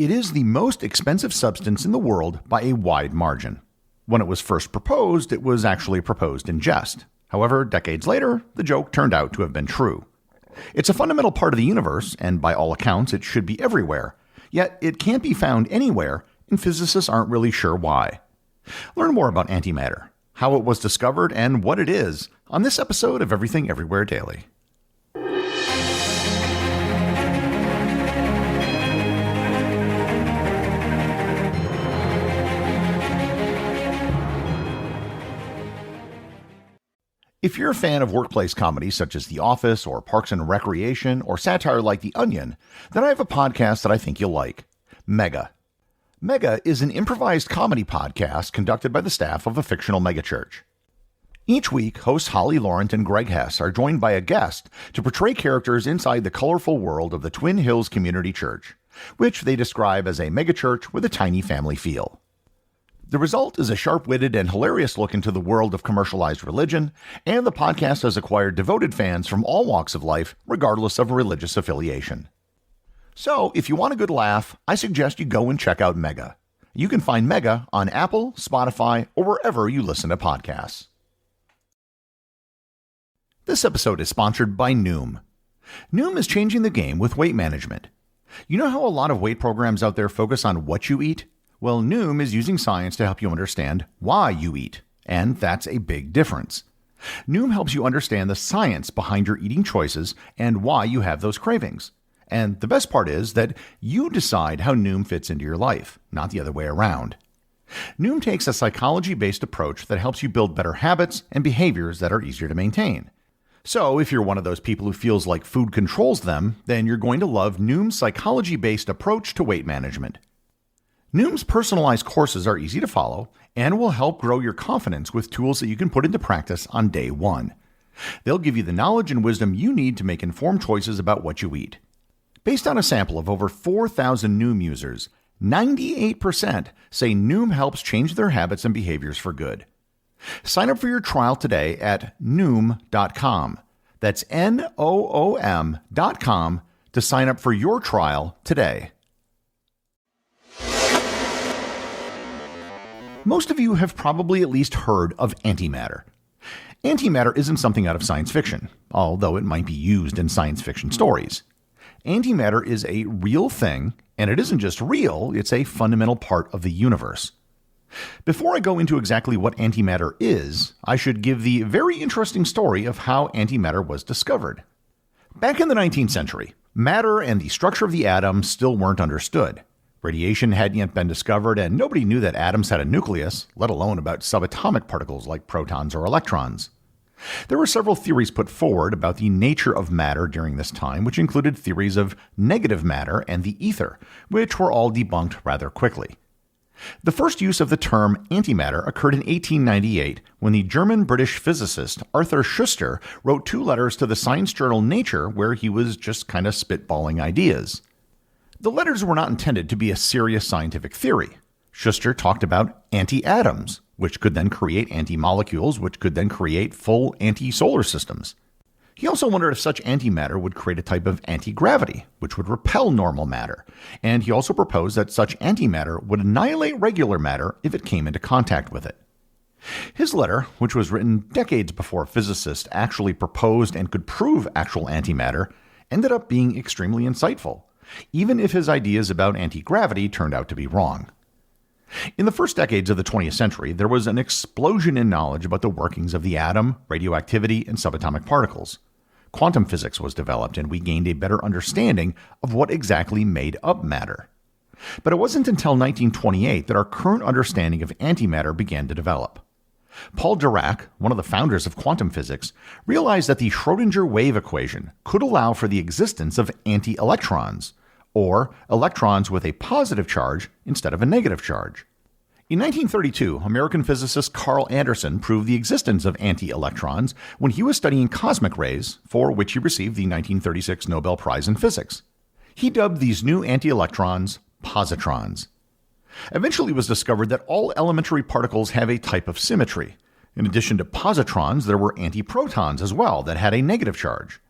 It is the most expensive substance in the world by a wide margin. When it was first proposed, it was actually proposed in jest. However, decades later, the joke turned out to have been true. It's a fundamental part of the universe, and by all accounts, it should be everywhere. Yet, it can't be found anywhere, and physicists aren't really sure why. Learn more about antimatter, how it was discovered, and what it is on this episode of Everything Everywhere Daily. If you're a fan of workplace comedies such as The Office or Parks and Recreation or satire like The Onion, then I have a podcast that I think you'll like. Mega. Mega is an improvised comedy podcast conducted by the staff of a fictional megachurch. Each week, hosts Holly Laurent and Greg Hess are joined by a guest to portray characters inside the colorful world of the Twin Hills Community Church, which they describe as a megachurch with a tiny family feel. The result is a sharp-witted and hilarious look into the world of commercialized religion, and the podcast has acquired devoted fans from all walks of life, regardless of religious affiliation. So, if you want a good laugh, I suggest you go and check out Mega. You can find Mega on Apple, Spotify, or wherever you listen to podcasts. This episode is sponsored by Noom. Noom is changing the game with weight management. You know how a lot of weight programs out there focus on what you eat? Well, Noom is using science to help you understand why you eat, and that's a big difference. Noom helps you understand the science behind your eating choices and why you have those cravings. And the best part is that you decide how Noom fits into your life, not the other way around. Noom takes a psychology-based approach that helps you build better habits and behaviors that are easier to maintain. So, if you're one of those people who feels like food controls them, then you're going to love Noom's psychology-based approach to weight management. Noom's personalized courses are easy to follow and will help grow your confidence with tools that you can put into practice on day one. They'll give you the knowledge and wisdom you need to make informed choices about what you eat. Based on a sample of over 4,000 Noom users, 98% say Noom helps change their habits and behaviors for good. Sign up for your trial today at Noom.com. That's Noom.com to sign up for your trial today. Most of you have probably at least heard of antimatter. Antimatter isn't something out of science fiction, although it might be used in science fiction stories. Antimatter is a real thing, and it isn't just real, it's a fundamental part of the universe. Before I go into exactly what antimatter is, I should give the very interesting story of how antimatter was discovered. Back in the 19th century, matter and the structure of the atom still weren't understood. Radiation hadn't yet been discovered, and nobody knew that atoms had a nucleus, let alone about subatomic particles like protons or electrons. There were several theories put forward about the nature of matter during this time, which included theories of negative matter and the ether, which were all debunked rather quickly. The first use of the term antimatter occurred in 1898 when the German-British physicist Arthur Schuster wrote 2 letters to the science journal Nature where he was just kind of spitballing ideas. The letters were not intended to be a serious scientific theory. Schuster talked about anti-atoms, which could then create anti-molecules, which could then create full anti-solar systems. He also wondered if such antimatter would create a type of anti-gravity, which would repel normal matter, and he also proposed that such antimatter would annihilate regular matter if it came into contact with it. His letter, which was written decades before physicists actually proposed and could prove actual antimatter, ended up being extremely insightful, even if his ideas about anti-gravity turned out to be wrong. In the first decades of the 20th century, there was an explosion in knowledge about the workings of the atom, radioactivity, and subatomic particles. Quantum physics was developed, and we gained a better understanding of what exactly made up matter. But it wasn't until 1928 that our current understanding of antimatter began to develop. Paul Dirac, one of the founders of quantum physics, realized that the Schrödinger wave equation could allow for the existence of anti-electrons, or electrons with a positive charge instead of a negative charge. In 1932, American physicist Carl Anderson proved the existence of anti-electrons when he was studying cosmic rays, for which he received the 1936 Nobel Prize in Physics. He dubbed these new anti-electrons positrons. Eventually it was discovered that all elementary particles have a type of symmetry. In addition to positrons, there were antiprotons as well that had a negative charge.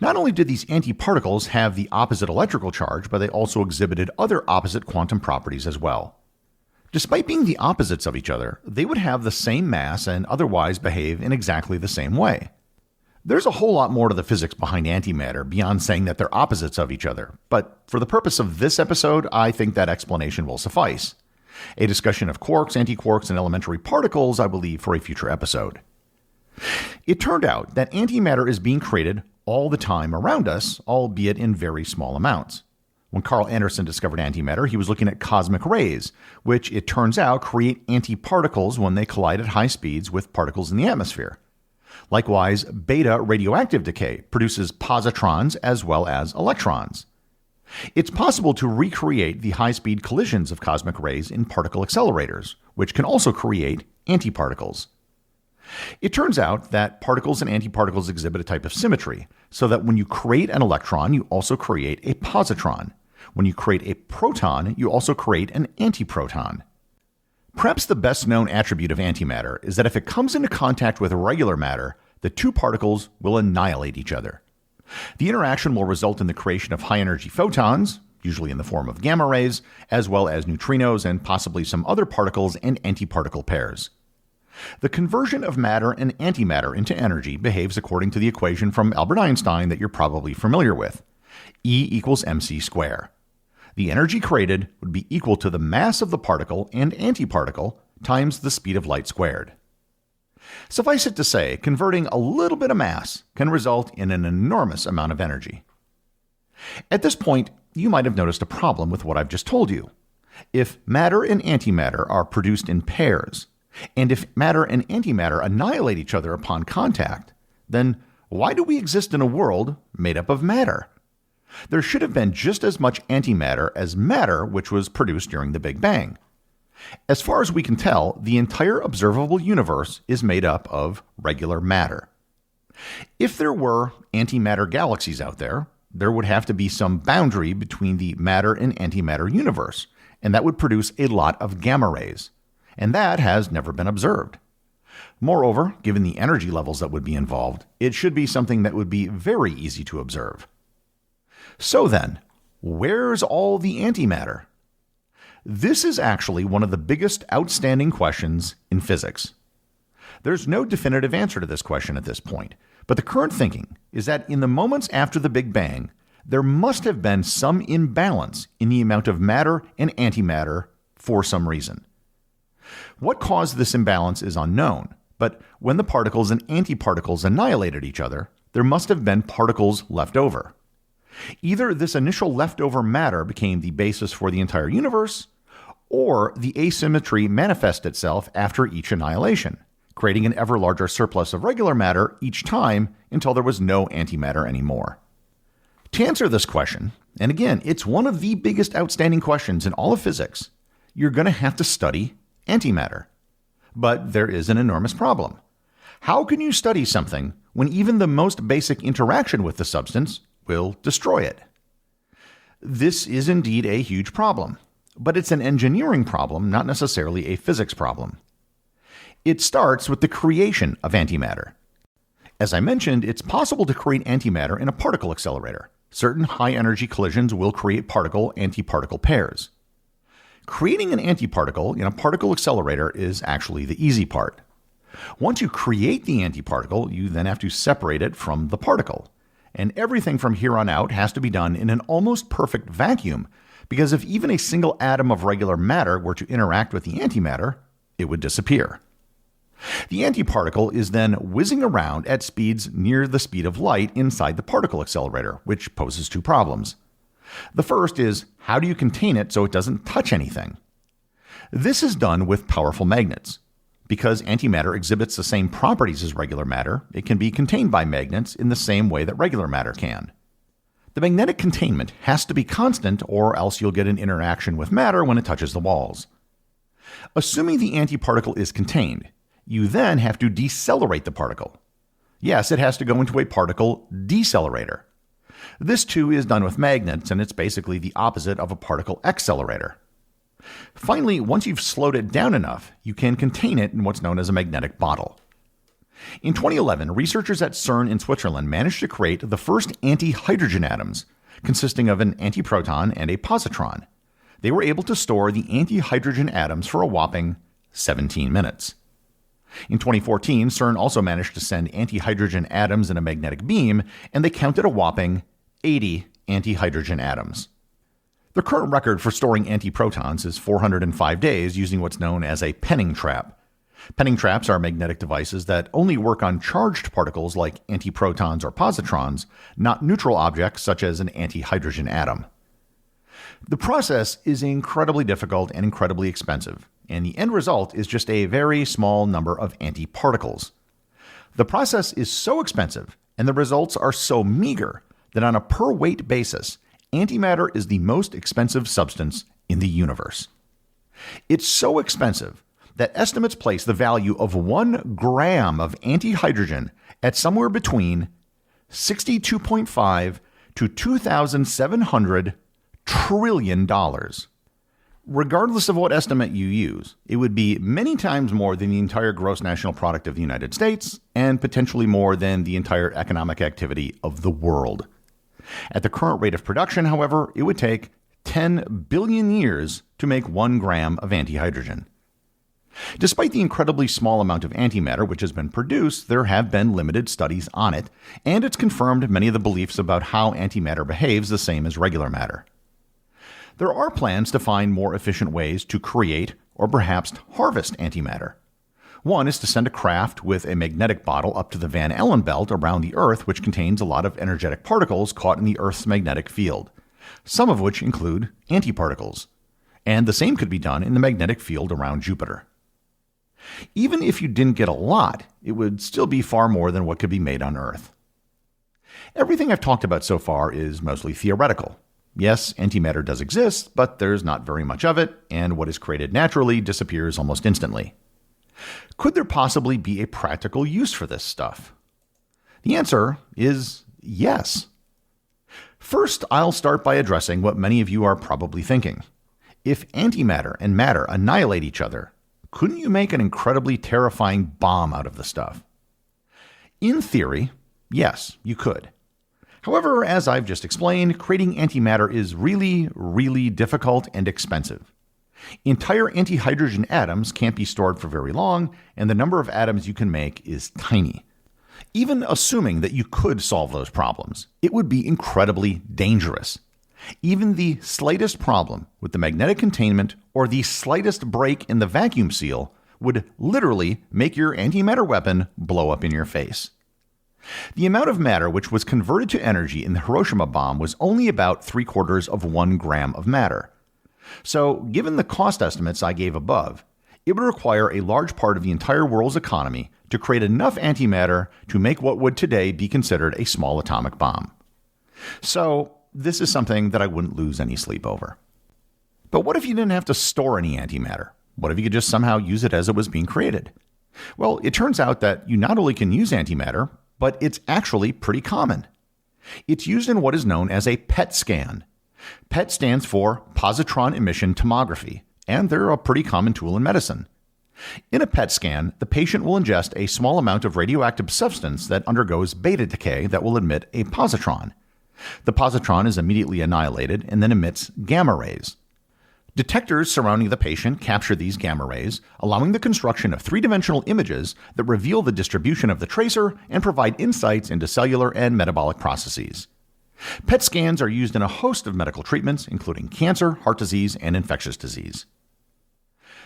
Not only did these antiparticles have the opposite electrical charge, but they also exhibited other opposite quantum properties as well. Despite being the opposites of each other, they would have the same mass and otherwise behave in exactly the same way. There's a whole lot more to the physics behind antimatter beyond saying that they're opposites of each other, but for the purpose of this episode, I think that explanation will suffice. A discussion of quarks, antiquarks, and elementary particles I will leave for a future episode. It turned out that antimatter is being created all the time around us, albeit in very small amounts. When Carl Anderson discovered antimatter, he was looking at cosmic rays, which it turns out create antiparticles when they collide at high speeds with particles in the atmosphere. Likewise, beta radioactive decay produces positrons as well as electrons. It's possible to recreate the high-speed collisions of cosmic rays in particle accelerators, which can also create antiparticles. It turns out that particles and antiparticles exhibit a type of symmetry, so that when you create an electron, you also create a positron. When you create a proton, you also create an antiproton. Perhaps the best known attribute of antimatter is that if it comes into contact with regular matter, the two particles will annihilate each other. The interaction will result in the creation of high-energy photons, usually in the form of gamma rays, as well as neutrinos and possibly some other particles and antiparticle pairs. The conversion of matter and antimatter into energy behaves according to the equation from Albert Einstein that you're probably familiar with, E equals mc squared. The energy created would be equal to the mass of the particle and antiparticle times the speed of light squared. Suffice it to say, converting a little bit of mass can result in an enormous amount of energy. At this point, you might have noticed a problem with what I've just told you. If matter and antimatter are produced in pairs, and if matter and antimatter annihilate each other upon contact, then why do we exist in a world made up of matter? There should have been just as much antimatter as matter which was produced during the Big Bang. As far as we can tell, the entire observable universe is made up of regular matter. If there were antimatter galaxies out there, there would have to be some boundary between the matter and antimatter universe, and that would produce a lot of gamma rays. And that has never been observed. Moreover, given the energy levels that would be involved, it should be something that would be very easy to observe. So then, where's all the antimatter? This is actually one of the biggest outstanding questions in physics. There's no definitive answer to this question at this point, but the current thinking is that in the moments after the Big Bang, there must have been some imbalance in the amount of matter and antimatter for some reason. What caused this imbalance is unknown, but when the particles and antiparticles annihilated each other, there must have been particles left over. Either this initial leftover matter became the basis for the entire universe, or the asymmetry manifests itself after each annihilation, creating an ever larger surplus of regular matter each time until there was no antimatter anymore. To answer this question, and again, it's one of the biggest outstanding questions in all of physics, you're going to have to study antimatter. But there is an enormous problem. How can you study something when even the most basic interaction with the substance will destroy it? This is indeed a huge problem, but it's an engineering problem, not necessarily a physics problem. It starts with the creation of antimatter. As I mentioned, it's possible to create antimatter in a particle accelerator. Certain high-energy collisions will create particle-antiparticle pairs. Creating an antiparticle in a particle accelerator is actually the easy part. Once you create the antiparticle, you then have to separate it from the particle. And everything from here on out has to be done in an almost perfect vacuum, because if even a single atom of regular matter were to interact with the antimatter, it would disappear. The antiparticle is then whizzing around at speeds near the speed of light inside the particle accelerator, which poses two problems. The first is, how do you contain it so it doesn't touch anything? This is done with powerful magnets. Because antimatter exhibits the same properties as regular matter, it can be contained by magnets in the same way that regular matter can. The magnetic containment has to be constant, or else you'll get an interaction with matter when it touches the walls. Assuming the antiparticle is contained, you then have to decelerate the particle. Yes, it has to go into a particle decelerator. This too is done with magnets, and it's basically the opposite of a particle accelerator. Finally, once you've slowed it down enough, you can contain it in what's known as a magnetic bottle. In 2011, researchers at CERN in Switzerland managed to create the first anti-hydrogen atoms, consisting of an antiproton and a positron. They were able to store the anti-hydrogen atoms for a whopping 17 minutes. In 2014, CERN also managed to send anti-hydrogen atoms in a magnetic beam, and they counted a whopping 80 anti-hydrogen atoms. The current record for storing antiprotons is 405 days using what's known as a penning trap. Penning traps are magnetic devices that only work on charged particles like antiprotons or positrons, not neutral objects such as an anti-hydrogen atom. The process is incredibly difficult and incredibly expensive, and the end result is just a very small number of antiparticles. The process is so expensive and the results are so meager that on a per-weight basis, antimatter is the most expensive substance in the universe. It's so expensive that estimates place the value of 1 gram of antihydrogen at somewhere between $62.5 to $2,700 trillion. Regardless of what estimate you use, it would be many times more than the entire gross national product of the United States and potentially more than the entire economic activity of the world. At the current rate of production, however, it would take 10 billion years to make 1 gram of antihydrogen. Despite the incredibly small amount of antimatter which has been produced, there have been limited studies on it, and it's confirmed many of the beliefs about how antimatter behaves the same as regular matter. There are plans to find more efficient ways to create or perhaps harvest antimatter. One is to send a craft with a magnetic bottle up to the Van Allen belt around the Earth, which contains a lot of energetic particles caught in the Earth's magnetic field, some of which include antiparticles. And the same could be done in the magnetic field around Jupiter. Even if you didn't get a lot, it would still be far more than what could be made on Earth. Everything I've talked about so far is mostly theoretical. Yes, antimatter does exist, but there's not very much of it, and what is created naturally disappears almost instantly. Could there possibly be a practical use for this stuff? The answer is yes. First, I'll start by addressing what many of you are probably thinking. If antimatter and matter annihilate each other, couldn't you make an incredibly terrifying bomb out of the stuff? In theory, yes, you could. However, as I've just explained, creating antimatter is really, really difficult and expensive. Entire antihydrogen atoms can't be stored for very long, and the number of atoms you can make is tiny. Even assuming that you could solve those problems, it would be incredibly dangerous. Even the slightest problem with the magnetic containment or the slightest break in the vacuum seal would literally make your antimatter weapon blow up in your face. The amount of matter which was converted to energy in the Hiroshima bomb was only about 3/4 of 1 gram of matter. So, given the cost estimates I gave above, it would require a large part of the entire world's economy to create enough antimatter to make what would today be considered a small atomic bomb. So, this is something that I wouldn't lose any sleep over. But what if you didn't have to store any antimatter? What if you could just somehow use it as it was being created? Well, it turns out that you not only can use antimatter, but it's actually pretty common. It's used in what is known as a PET scan. PET stands for positron emission tomography, and they're a pretty common tool in medicine. In a PET scan, the patient will ingest a small amount of radioactive substance that undergoes beta decay that will emit a positron. The positron is immediately annihilated and then emits gamma rays. Detectors surrounding the patient capture these gamma rays, allowing the construction of three-dimensional images that reveal the distribution of the tracer and provide insights into cellular and metabolic processes. PET scans are used in a host of medical treatments, including cancer, heart disease, and infectious disease.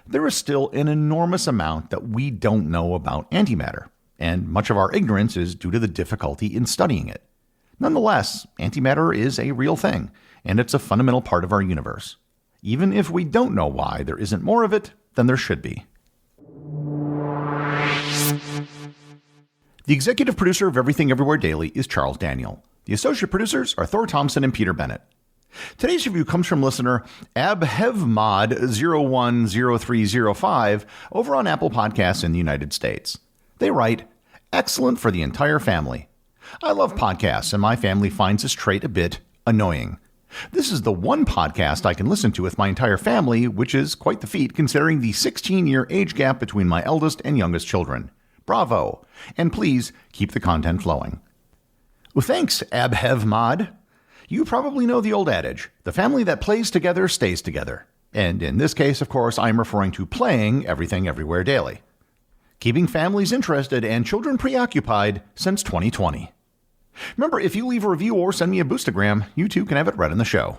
There is still an enormous amount that we don't know about antimatter, and much of our ignorance is due to the difficulty in studying it. Nonetheless, antimatter is a real thing, and it's a fundamental part of our universe. Even if we don't know why there isn't more of it than there should be. The executive producer of Everything Everywhere Daily is Charles Daniel. The associate producers are Thor Thompson and Peter Bennett. Today's review comes from listener AbHevMod010305 over on Apple Podcasts in the United States. They write, "Excellent for the entire family. I love podcasts, and my family finds this trait a bit annoying. This is the one podcast I can listen to with my entire family, which is quite the feat considering the 16-year age gap between my eldest and youngest children. Bravo. And please keep the content flowing. Well, thanks, AbHevMod. You probably know the old adage, the family that plays together stays together. And in this case, of course, I'm referring to playing Everything Everywhere Daily. Keeping families interested and children preoccupied since 2020. Remember, if you leave a review or send me a boostagram, you too can have it read in the show.